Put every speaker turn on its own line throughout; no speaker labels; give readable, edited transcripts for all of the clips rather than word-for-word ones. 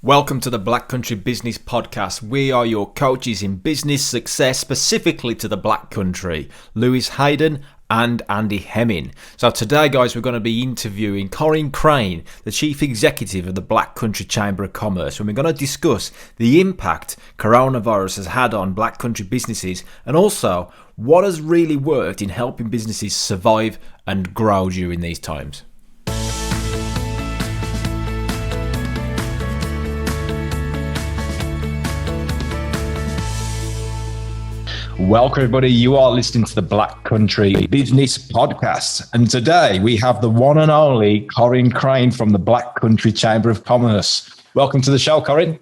Welcome to the Black Country Business Podcast. We are your coaches in business success, specifically to the Black Country, Lewis Haydon and Andy Hemming. So today, guys, we're going to be interviewing Corin Crane, the Chief Executive of the Black Country Chamber of Commerce, and we're going to discuss the impact coronavirus has had on Black Country businesses and also what has really worked in helping businesses survive and grow during these times.
Welcome, everybody. You are listening to the Black Country Business Podcast. And today we have the one and only Corin Crane from the Black Country Chamber of Commerce. Welcome to the show, Corin.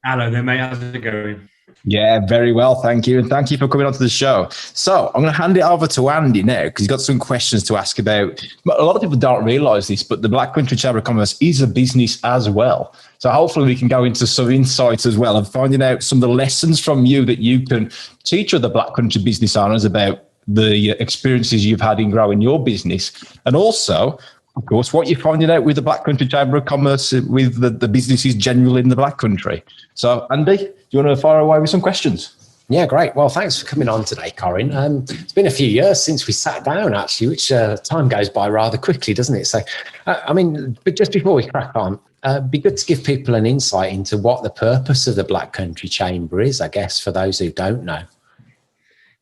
Hello there, mate. How's it going?
Yeah, very well. Thank you. And thank you for coming onto the show. So I'm going to hand it over to Andy now because he's got some questions to ask about. A lot of people don't realise this, but the Black Country Chamber of Commerce is a business as well. So hopefully we can go into some insights as well and finding out some of the lessons from you that you can teach other Black Country business owners about the experiences you've had in growing your business. And also, of course, what you're finding out with the Black Country Chamber of Commerce with the businesses generally in the Black Country. So, Andy, do you want to fire away with some questions?
Yeah, great. Well, thanks for coming on today, Corin. It's been a few years since we sat down, actually, which time goes by rather quickly, doesn't it? So, but just before we crack on, it'd be good to give people an insight into what the purpose of the Black Country Chamber is, I guess, for those who don't know.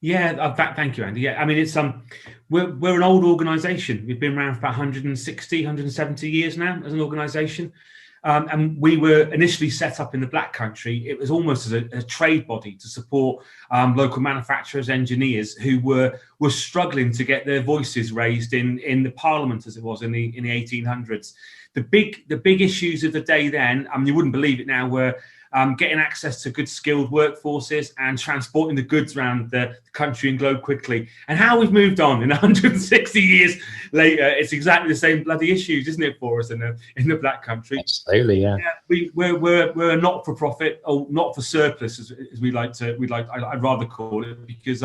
Yeah, thank you, Andy. Yeah, I mean, it's we're an old organisation. We've been around for about 160, 170 years now as an organisation. And we were initially set up in the Black Country. It was almost as a trade body to support local manufacturers, engineers who were struggling to get their voices raised in the Parliament, as it was in the 1800s. The big issues of the day then, you wouldn't believe it now, were getting access to good skilled workforces and transporting the goods around the country and globe quickly. And how we've moved on in 160 years later, it's exactly the same bloody issues, isn't it, for us in the Black Country?
Absolutely, yeah.
We're a not for profit or not for surplus, as I'd rather call it, because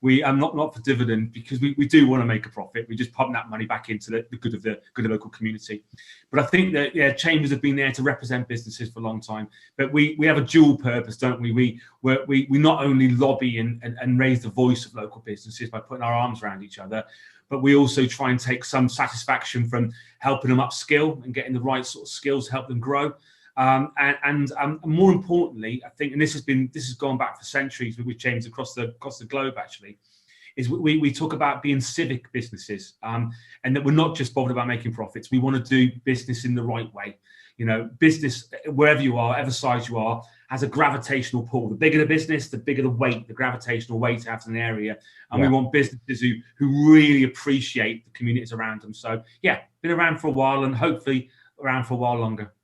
we are not for dividend, because we do want to make a profit. We just pump that money back into the good of the local community. But I think that chambers have been there to represent businesses for a long time. But we have a dual purpose, don't we? We not only lobby and raise the voice of local businesses by putting our arms around each other, but we also try and take some satisfaction from helping them upskill and getting the right sort of skills to help them grow. And more importantly, I think, and this has gone back for centuries with chambers across the globe, actually, is we talk about being civic businesses, and that we're not just bothered about making profits. We want to do business in the right way. You know, business, wherever you are, whatever size you are, has a gravitational pull. The bigger the business, the bigger the weight, the gravitational weight out in an area. And we want businesses who really appreciate the communities around them. So, yeah, been around for a while and hopefully around for a while longer.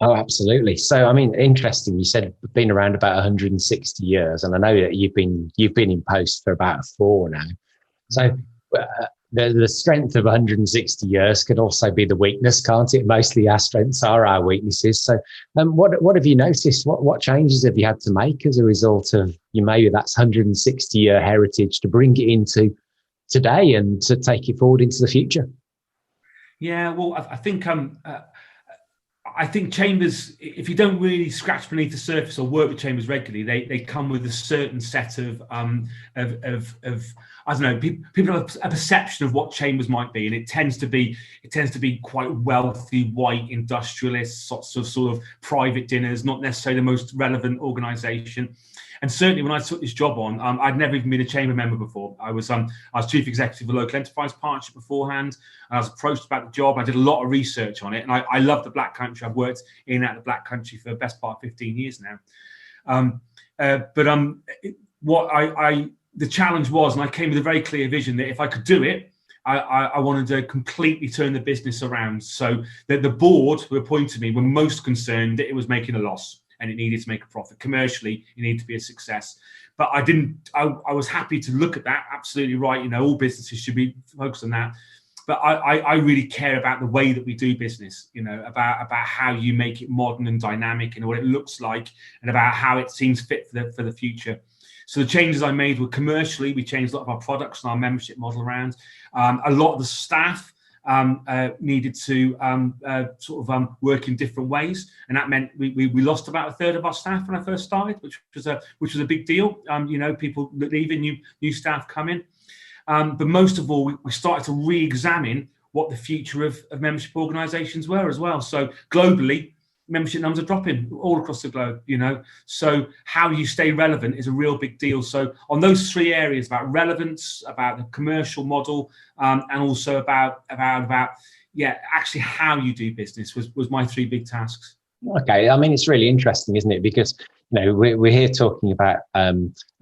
Oh, absolutely. So, I mean, interesting. You said you've been around about 160 years, and I know that you've been in post for about 4 now. So, the strength of 160 years could also be the weakness, can't it? Mostly our strengths are our weaknesses. So, what have you noticed? What changes have you had to make as a result of maybe that's 160-year heritage to bring it into today and to take it forward into the future?
Yeah, well, I think chambers, if you don't really scratch beneath the surface or work with chambers regularly, they come with a certain set of I don't know, people have a perception of what chambers might be, and it tends to be quite wealthy, white industrialists, sort of private dinners, not necessarily the most relevant organisation. And certainly when I took this job on, I'd never even been a chamber member before. I was chief executive of a local enterprise partnership beforehand. And I was approached about the job. I did a lot of research on it, and I love the Black Country. I've worked in and out of the Black Country for the best part of 15 years now. The challenge was, and I came with a very clear vision that if I could do it, I wanted to completely turn the business around, so that the board who appointed me were most concerned that it was making a loss and it needed to make a profit. Commercially, it needed to be a success. But I was happy to look at that. Absolutely right. You know, all businesses should be focused on that. But I really care about the way that we do business, you know, about how you make it modern and dynamic and what it looks like, and about how it seems fit for the future. So the changes I made were commercially. We changed a lot of our products and our membership model around. A lot of the staff needed to work in different ways, and that meant we lost about a third of our staff when I first started, which was a big deal. People leaving, new staff coming, but most of all, we started to re-examine what the future of membership organisations were as well. So globally, membership numbers are dropping all across the globe, so how you stay relevant is a real big deal. So on those three areas, about relevance, about the commercial model, and also about actually how you do business was my three big tasks.
Okay, I mean, it's really interesting, isn't it? Because we're here talking about a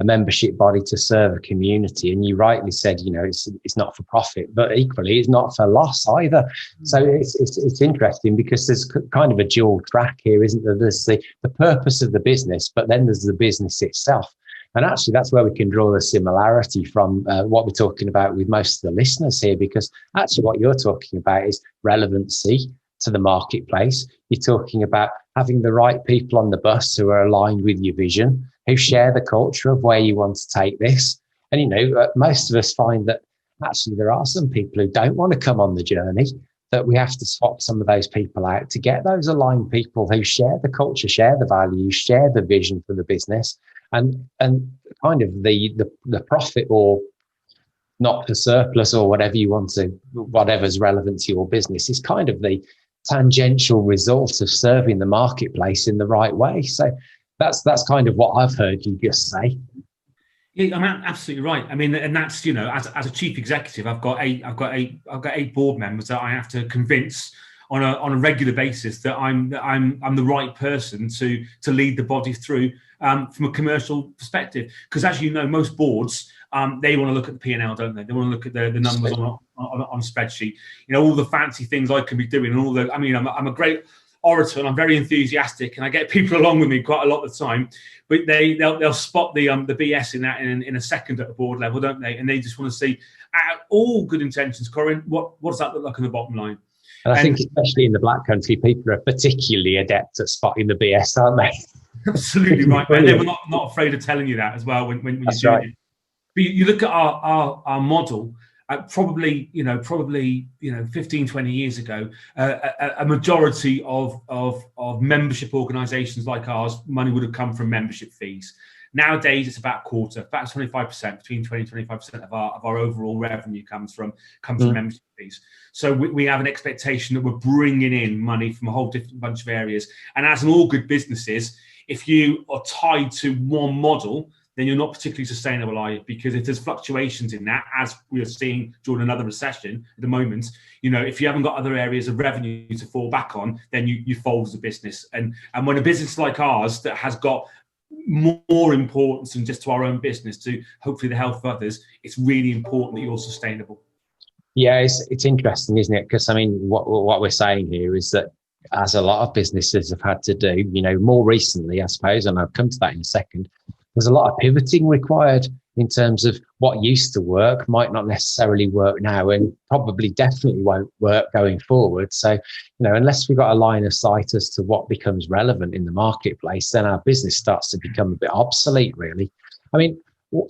membership body to serve a community, and you rightly said, it's not for profit, but equally, it's not for loss either. So it's interesting because there's kind of a dual track here, isn't there? There's the purpose of the business, but then there's the business itself. And actually, that's where we can draw the similarity from what we're talking about with most of the listeners here, because actually what you're talking about is relevancy to the marketplace. You're talking about having the right people on the bus who are aligned with your vision, who share the culture of where you want to take this. And, most of us find that actually there are some people who don't want to come on the journey, that we have to swap some of those people out to get those aligned people who share the culture, share the values, share the vision for the business, and kind of the profit or not for surplus or whatever you want to, whatever's relevant to your business is kind of the tangential result of serving the marketplace in the right way. So that's kind of what I've heard you just say.
Yeah, I'm absolutely right. I mean, and that's as a chief executive, I've got eight board members that I have to convince on a regular basis that I'm the right person to lead the body through from a commercial perspective. Because as you know, most boards they want to look at the P&L, don't they? They want to look at the numbers on a spreadsheet. All the fancy things I can be doing, and all the. I mean, I'm a great orator and I'm very enthusiastic, and I get people along with me quite a lot of the time. But they'll spot the BS in that in a second at the board level, don't they? And they just want to see, all good intentions, Corin, what does that look like on the bottom line?
And I think especially in the Black Country, people are particularly adept at spotting the BS, aren't they?
Absolutely right, and they were not afraid of telling you that as well when you're doing right. It. But you look at our model. Probably 15, 20 years ago, a majority of membership organisations like ours, money would have come from membership fees. Nowadays, it's about a quarter, about 25%, between 20 and 25% of our overall revenue comes from membership fees. So we have an expectation that we're bringing in money from a whole different bunch of areas. And as in all good businesses, if you are tied to one model, then you're not particularly sustainable, are you? Because if there's fluctuations in that, as we are seeing during another recession at the moment, if you haven't got other areas of revenue to fall back on, then you fold as a business. And when a business like ours that has got more importance than just to our own business, to hopefully the health of others, it's really important that you're sustainable.
Yeah, it's interesting, isn't it? Because I mean, what we're saying here is that as a lot of businesses have had to do, more recently, I suppose, and I'll come to that in a second, there's a lot of pivoting required in terms of what used to work might not necessarily work now, and probably definitely won't work going forward. So, unless we've got a line of sight as to what becomes relevant in the marketplace, then our business starts to become a bit obsolete, really. I mean,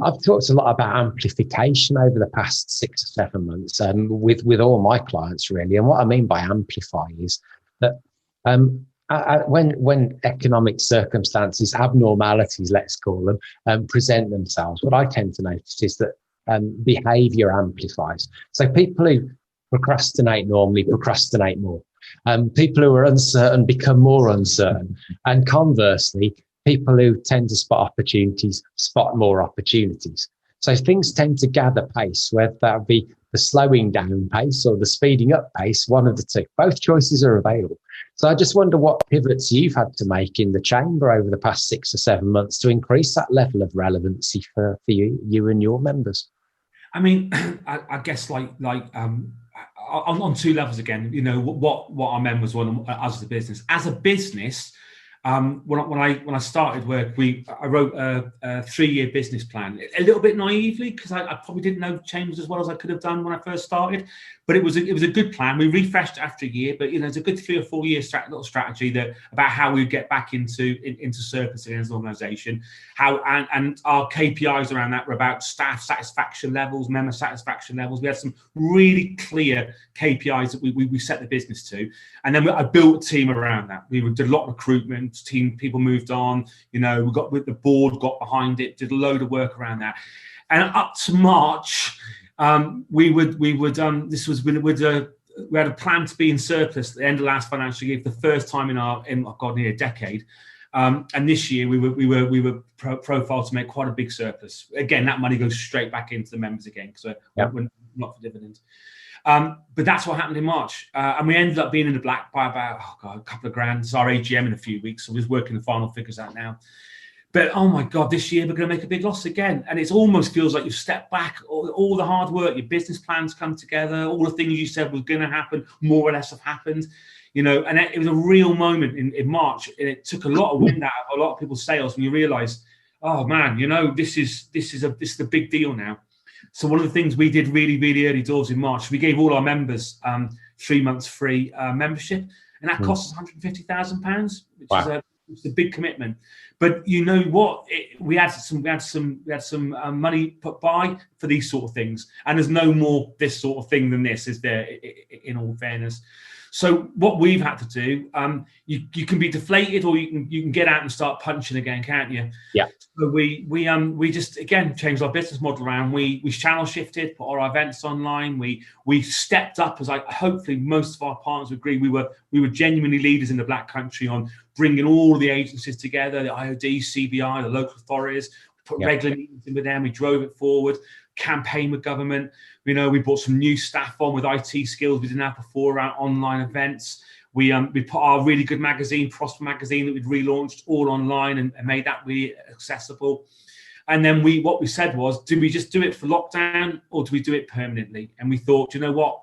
I've talked a lot about amplification over the past 6 or 7 months with all my clients, really. And what I mean by amplify is that when economic circumstances, abnormalities, let's call them, present themselves, what I tend to notice is that behavior amplifies. So people who procrastinate normally procrastinate more. People who are uncertain become more uncertain. And conversely, people who tend to spot opportunities spot more opportunities. So things tend to gather pace, whether that be the slowing down pace or the speeding up pace, one of the two. Both choices are available. So I just wonder what pivots you've had to make in the chamber over the past 6 or 7 months to increase that level of relevancy for you and your members. I
mean, I guess like on two levels again, what our members want us as a business. As a business, when I started work, I wrote a 3-year business plan, a little bit naively, because I probably didn't know chambers as well as I could have done when I first started. But it was a good plan. We refreshed after a year, but it's a good 3 or 4 year little strategy that about how we get back into surplus as an organisation. And our KPIs around that were about staff satisfaction levels, member satisfaction levels. We had some really clear KPIs that we set the business to, and then I built a team around that. We did a lot of recruitment. People moved on. We got with the board, got behind it, did a load of work around that, and up to March. We had a plan to be in surplus at the end of last financial year for the first time in nearly a decade. And this year we were profiled to make quite a big surplus. Again, that money goes straight back into the members again, so we're not for dividends. But that's what happened in March, and we ended up being in the black by about a couple of grand. It's our AGM in a few weeks, so we're working the final figures out now. But oh my God, this year we're going to make a big loss again. And it almost feels like you've stepped back. All the hard work, your business plans come together, all the things you said was going to happen, more or less have happened. And it was a real moment in March. And it took a lot of wind out of a lot of people's sails when you realise, oh man, this is the big deal now. So one of the things we did really, really early doors in March, we gave all our members 3 months free membership. And that cost us £150,000, which is it's a big commitment. But you know what? We had some money put by for these sort of things, and there's no more this sort of thing than this, is there? In all fairness, so what we've had to do, you can be deflated, or you can get out and start punching again, can't you?
Yeah.
So we just again changed our business model around. We channel shifted, put our events online. We stepped up, as hopefully most of our partners would agree. We were genuinely leaders in the Black Country on bringing all the agencies together, the IOD, CBI, the local authorities. Put regular meetings in with them. We drove it forward. Campaign with government. We brought some new staff on with IT skills we didn't have before around online events. We put our really good magazine, Prosper magazine, that we'd relaunched all online and made that really accessible. And then what we said was, do we just do it for lockdown or do we do it permanently? And we thought, you know what?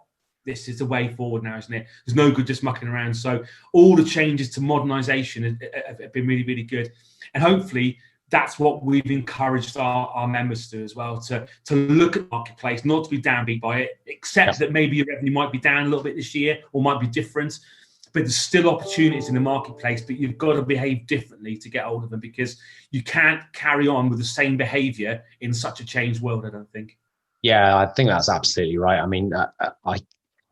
This is the way forward now, isn't it? There's no good just mucking around. So all the changes to modernisation have been really, really good. And hopefully that's what we've encouraged our members to do as well, to look at the marketplace, not to be downbeat by it, accept that maybe your revenue might be down a little bit this year or might be different, but there's still opportunities in the marketplace, but you've got to behave differently to get hold of them, because you can't carry on with the same behaviour in such a changed world, I don't think.
Yeah, I think that's absolutely right. I mean, I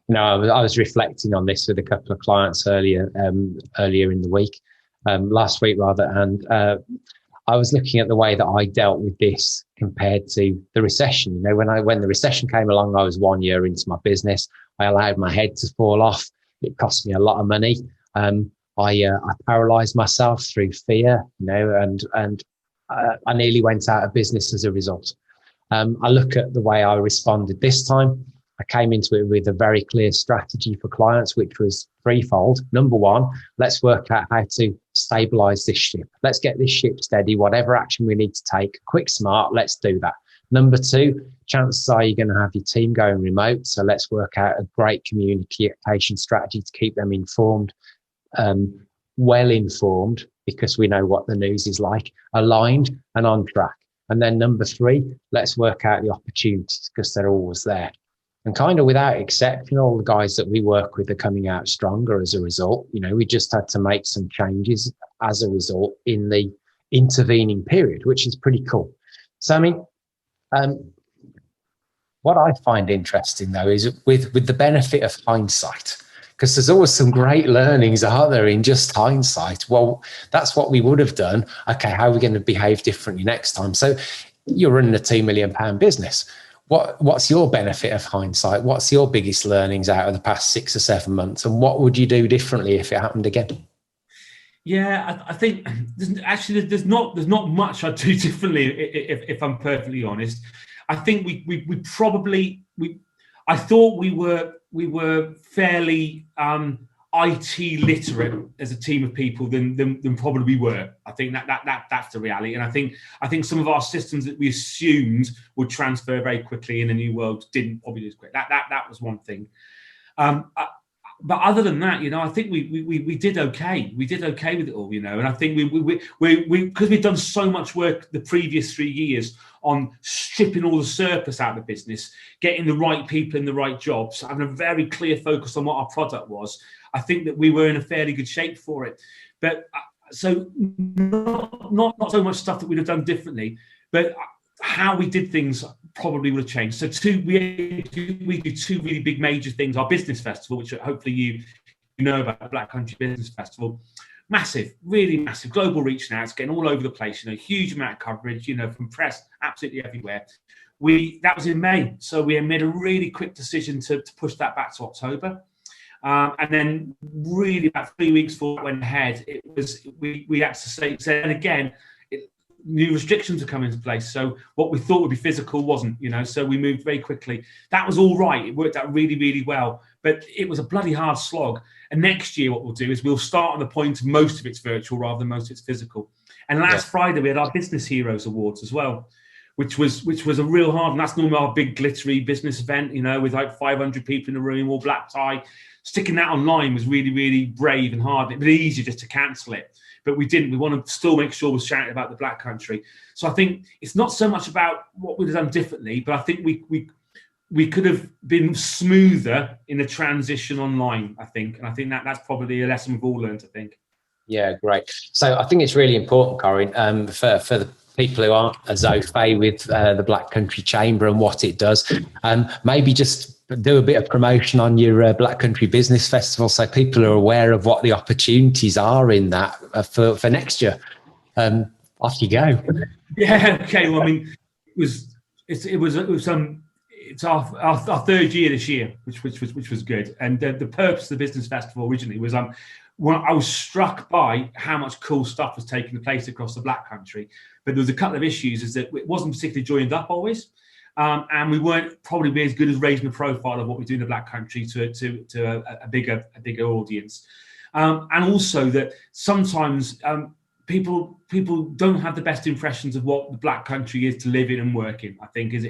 was reflecting on this with a couple of clients earlier in the week, last week rather, and I was looking at the way that I dealt with this compared to the recession. When the recession came along, I was 1 year into my business. I allowed my head to fall off. It cost me a lot of money. I paralysed myself through fear, and I nearly went out of business as a result. I look at the way I responded this time. I came into it with a very clear strategy for clients, which was threefold. Number one, let's work out how to stabilise this ship. Let's get this ship steady. Whatever action we need to take, quick, smart, let's do that. Number two, chances are you're going to have your team going remote. So let's work out a great communication strategy to keep them informed, well informed, because we know what the news is like, aligned and on track. And then number three, let's work out the opportunities, because they're always there. And kind of without exception, all the guys that we work with are coming out stronger as a result. We just had to make some changes as a result in the intervening period, which is pretty cool. So, I mean, what I find interesting, though, is with the benefit of hindsight, because there's always some great learnings, aren't there, in just hindsight. Well, that's what we would have done. Okay, how are we going to behave differently next time? So you're running a £2 million business. What's your benefit of hindsight? What's your biggest learnings out of the past 6 or 7 months? And what would you do differently if it happened again?
Yeah, I think there's not much I'd do differently if I'm perfectly honest. I think I thought we were fairly IT literate as a team of people than probably we were. I think that's the reality, and I think some of our systems that we assumed would transfer very quickly in a new world didn't probably as quick. That was one thing. but other than that, I think we did okay. We did okay with it all, and I think we because we've done so much work the previous 3 years on stripping all the surplus out of the business, getting the right people in the right jobs, having a very clear focus on what our product was. I think that we were in a fairly good shape for it. But so not so much stuff that we'd have done differently, but how we did things probably would have changed. So we do two really big major things. Our business festival, which hopefully you know about, the Black Country Business Festival, massive, really massive, global reach now. It's getting all over the place, huge amount of coverage, from press absolutely everywhere. That was in May. So we made a really quick decision to push that back to October. And then really about 3 weeks before it went ahead, we had to say, and again, new restrictions are coming into place. So what we thought would be physical wasn't, so we moved very quickly. That was all right. It worked out really, really well, but it was a bloody hard slog. And next year, what we'll do is we'll start on the point most of it's virtual rather than most of it's physical. And last Friday, we had our Business Heroes Awards as well, which was a real hard, and that's normally our big glittery business event, with like 500 people in the room, all black tie. Sticking that online was really, really brave and hard. It'd be easier just to cancel it. But we didn't. We want to still make sure we're shouting about the Black Country. So I think it's not so much about what we'd have done differently, but I think we could have been smoother in the transition online, I think. And I think that's probably a lesson we've all learned, I think.
Yeah, great. So I think it's really important, Corin, for the people who aren't as au fait with the Black Country Chamber and what it does, maybe just do a bit of promotion on your Black Country Business Festival so people are aware of what the opportunities are in that for next year. Off you go.
Yeah. Okay. Well, I mean, it's our third year this year, which was good. And the purpose of the business festival originally was when I was struck by how much cool stuff was taking place across the Black Country. But there was a couple of issues, is that it wasn't particularly joined up always. And we weren't probably as good as raising the profile of what we do in the Black Country to a bigger audience. And also that sometimes people don't have the best impressions of what the Black Country is to live in and work in, I think is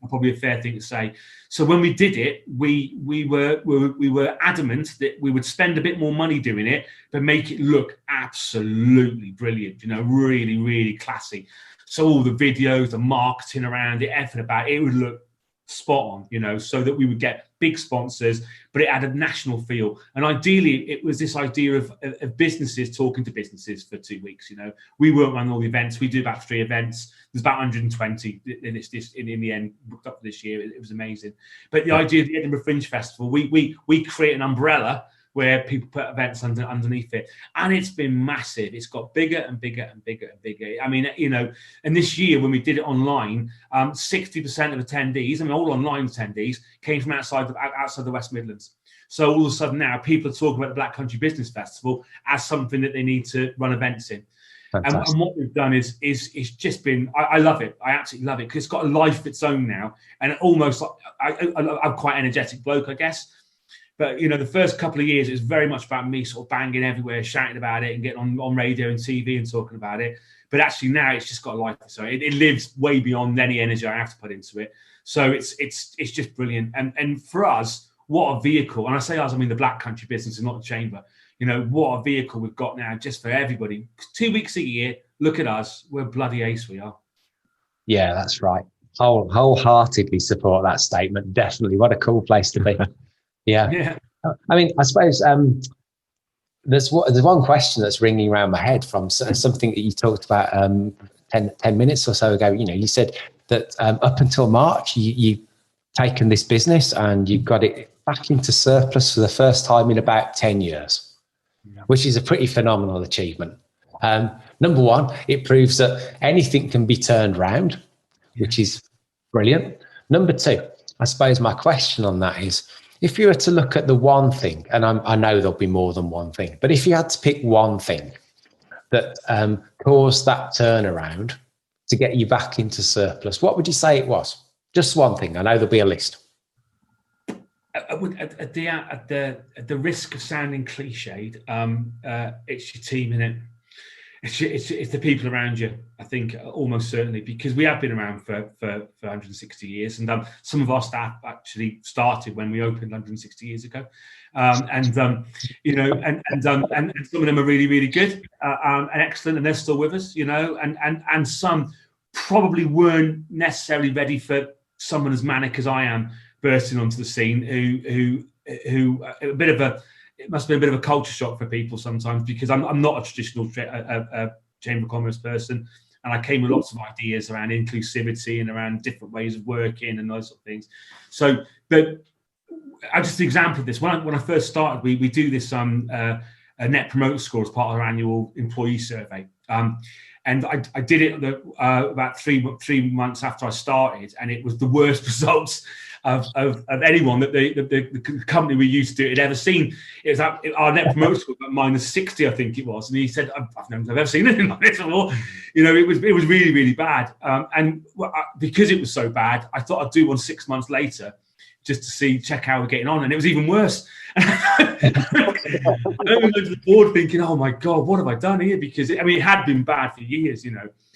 probably a fair thing to say. So when we did it, we were adamant that we would spend a bit more money doing it, but make it look absolutely brilliant, really, really classy. So all the videos, the marketing around it, everything about it would look spot on, so that we would get big sponsors, but it had a national feel. And ideally, it was this idea of businesses talking to businesses for 2 weeks. We won't run all the events. We do about 3 events. There's about 120 in the end booked up for this year. It was amazing. But the idea of the Edinburgh Fringe Festival, we create an umbrella where people put events underneath it. And it's been massive. It's got bigger and bigger and bigger and bigger. I mean, and this year when we did it online, 60% of attendees, all online attendees, came from outside the West Midlands. So all of a sudden now people are talking about the Black Country Business Festival as something that they need to run events in. And what we've done is just been, I love it. I absolutely love it because it's got a life of its own now. And almost, I'm quite an energetic bloke, I guess. But, the first couple of years, it was very much about me sort of banging everywhere, shouting about it and getting on radio and TV and talking about it. But actually now it's just got a life. So it lives way beyond any energy I have to put into it. So it's just brilliant. And for us, what a vehicle. And I say us, I mean the Black Country Business and not the Chamber. What a vehicle we've got now just for everybody. 2 weeks a year, look at us. We're bloody ace, we are.
Yeah, that's right. Wholeheartedly support that statement. Definitely. What a cool place to be. Yeah. I mean, I suppose there's one question that's ringing around my head from something that you talked about 10 minutes or so ago. You said that up until March, you've taken this business and you've got it back into surplus for the first time in about 10 years, which is a pretty phenomenal achievement. Number one, it proves that anything can be turned around, which is brilliant. Number two, I suppose my question on that is, if you were to look at the one thing, and I know there'll be more than one thing, but if you had to pick one thing that caused that turnaround to get you back into surplus, what would you say it was? Just one thing. I know there'll be a list.
At the risk of sounding cliched, it's your team, innit? It's the people around you, I think, almost certainly, because we have been around for 160 years, and some of our staff actually started when we opened 160 years ago, and some of them are really, really good and excellent, and they're still with us, and some probably weren't necessarily ready for someone as manic as I am bursting onto the scene, who it must have been a bit of a culture shock for people sometimes, because I'm not a traditional Chamber of Commerce person, and I came with lots of ideas around inclusivity and around different ways of working and those sort of things. So, but I just an example of this. When I first started, we do this a Net Promoter Score as part of our annual employee survey. And I did it about three months after I started, and it was the worst results of anyone that the company we used to do had ever seen. It was our Net Promoter Score was -60, I think it was, and he said, "I've never seen anything like this before." It was really, really bad. And because it was so bad, I thought I'd do one 6 months later, just to check how we're getting on, and it was even worse. I went to the board thinking, "Oh my God, what have I done here?" Because it had been bad for years,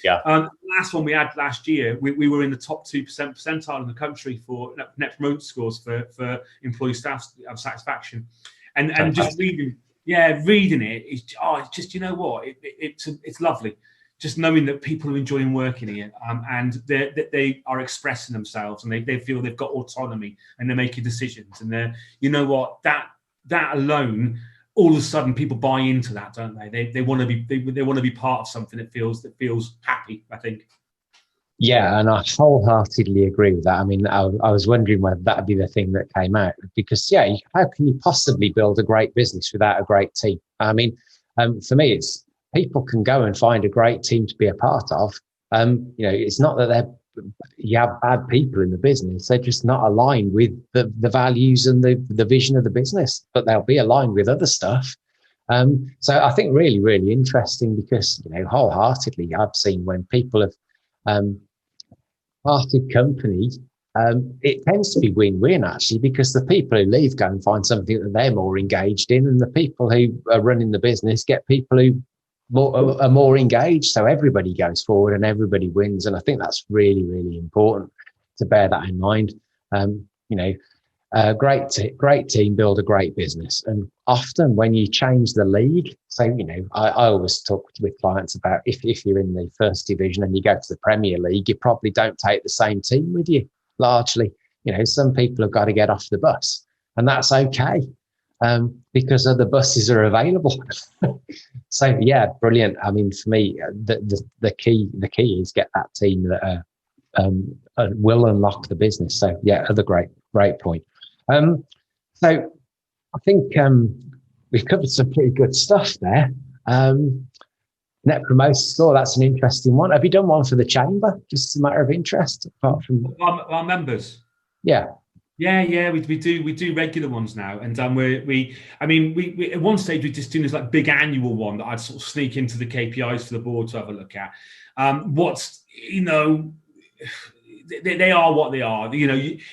Yeah.
The last one we had last year, we were in the top 2% percentile in the country for Net Promoter Scores for employee staff satisfaction, and just reading it, it's just it's lovely. Just knowing that people are enjoying working here, and they are expressing themselves, and they feel they've got autonomy, and they're making decisions, and that alone, all of a sudden people buy into that, don't they? They want to be part of something that feels happy, I think.
Yeah, and I wholeheartedly agree with that. I mean, I was wondering whether that'd be the thing that came out, because how can you possibly build a great business without a great team? I mean, for me, it's people can go and find a great team to be a part of. It's not that you have bad people in the business; they're just not aligned with the values and the vision of the business, but they'll be aligned with other stuff. So I think really, really interesting, because wholeheartedly, I've seen when people have parted company, it tends to be win-win, actually, because the people who leave go and find something that they're more engaged in, and the people who are running the business get people who are more engaged. So everybody goes forward and everybody wins. And I think that's really, really important to bear that in mind. Great team build a great business. And often when you change the league, so, I always talk with clients about if you're in the first division and you go to the Premier League, you probably don't take the same team with you, largely. Some people have got to get off the bus, and that's okay, because other buses are available. So, yeah, brilliant. I mean, for me, the key is get that team that will unlock the business. So, yeah, other great point. So I think we've covered some pretty good stuff there. Net Promoter Score, that's an interesting one. Have you done one for the Chamber? Just a matter of interest, apart from
our members.
Yeah,
we do regular ones now, and we at one stage we just doing this like big annual one that I'd sort of sneak into the KPIs for the board to have a look at. They are what they are.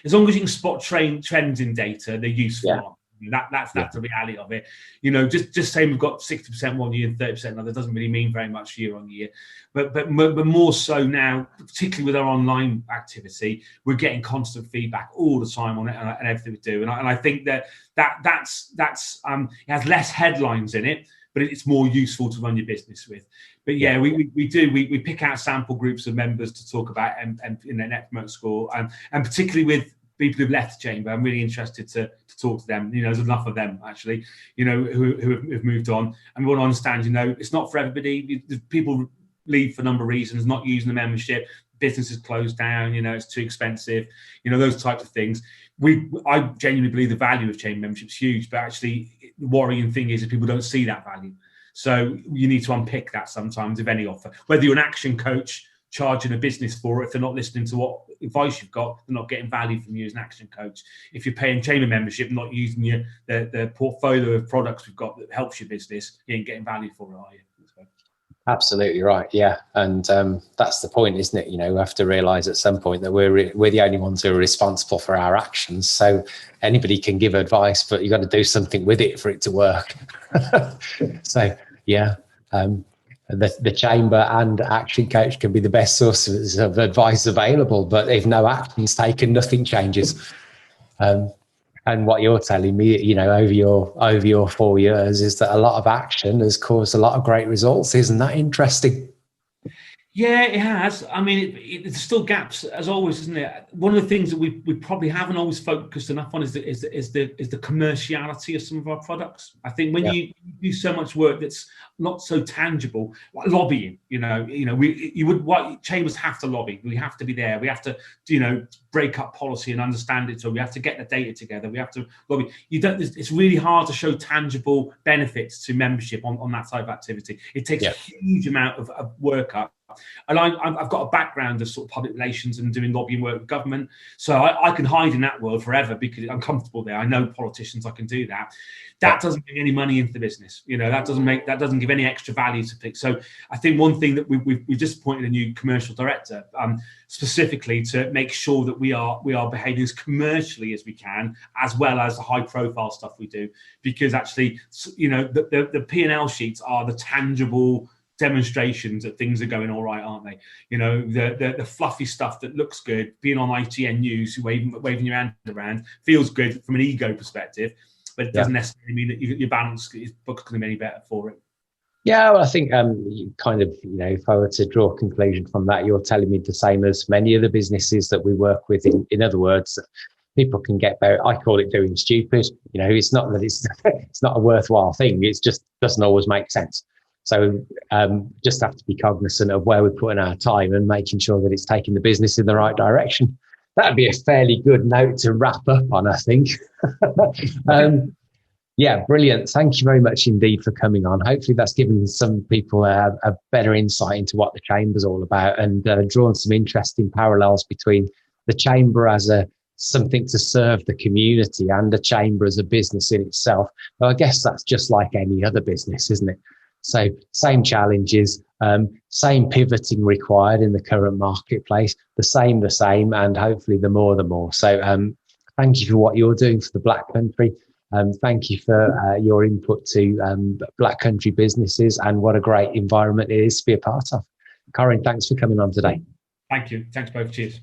As long as you can spot trends in data, they're useful. Yeah. That's the reality of it. Just saying we've got 60% one year and 30% another doesn't really mean very much year on year. But more so now, particularly with our online activity, we're getting constant feedback all the time on it and everything we do. And I think that's it has less headlines in it, but it's more useful to run your business with. But yeah, we pick out sample groups of members to talk about and in their Net Promoter Score, and particularly with people who've left the Chamber. I'm really interested to talk to them. There's enough of them actually, who have moved on, and we want to understand. It's not for everybody. People leave for a number of reasons, not using the membership, business is closed down. It's too expensive. Those types of things. I genuinely believe the value of Chamber membership is huge, but actually the worrying thing is that people don't see that value. So you need to unpick that sometimes, if any offer. Whether you're an action coach charging a business for it, if they're not listening to what advice you've got, they're not getting value from you as an action coach. If you're paying Chamber membership, not using the portfolio of products we've got that helps your business, you ain't getting value for it, are you? So.
Absolutely right. Yeah, and that's the point, isn't it? We have to realise at some point that we're the only ones who are responsible for our actions. So anybody can give advice, but you've got to do something with it for it to work. So yeah, the chamber and Action Coach can be the best sources of advice available, but if no action is taken, nothing changes. And what you're telling me, you know, over your 4 years, is that a lot of action has caused a lot of great results. Isn't that interesting?
Yeah, it has. I mean, there's still gaps as always, isn't it? One of the things that we probably haven't always focused enough on is the commerciality of some of our products. I think when you do so much work that's not so tangible, like lobbying, chambers have to lobby. We have to be there. We have to, break up policy and understand it. So we have to get the data together. We have to lobby. It's really hard to show tangible benefits to membership on that type of activity. It takes a huge amount of work up. And I've got a background of sort of public relations and doing lobbying work with government, so I can hide in that world forever because I'm comfortable there. I know politicians, I can do that. That doesn't bring any money into the business. That doesn't give any extra value to pick. So I think one thing that we've just appointed a new commercial director, specifically to make sure that we are behaving as commercially as we can, as well as the high profile stuff we do, because actually, the P&L sheets are the tangible demonstrations that things are going all right, aren't they? The fluffy stuff that looks good, being on ITN News, waving your hand around, feels good from an ego perspective, but it doesn't necessarily mean that your balance is going to be any better for it.
Yeah, well, I think you kind of, if I were to draw a conclusion from that, you're telling me the same as many of the businesses that we work with. In other words, people can get better. I call it doing stupid. It's not that it's not a worthwhile thing. It just doesn't always make sense. So just have to be cognizant of where we're putting our time and making sure that it's taking the business in the right direction. That'd be a fairly good note to wrap up on, I think. Yeah, brilliant. Thank you very much indeed for coming on. Hopefully that's given some people a better insight into what the Chamber's all about, and drawn some interesting parallels between the Chamber as something to serve the community and the Chamber as a business in itself. Well, I guess that's just like any other business, isn't it? So same challenges, same pivoting required in the current marketplace, the same, and hopefully the more. So thank you for what you're doing for the Black Country. Thank you for your input to Black Country businesses, and what a great environment it is to be a part of. Corin, thanks for coming on today.
Thank you. Thanks both. Cheers.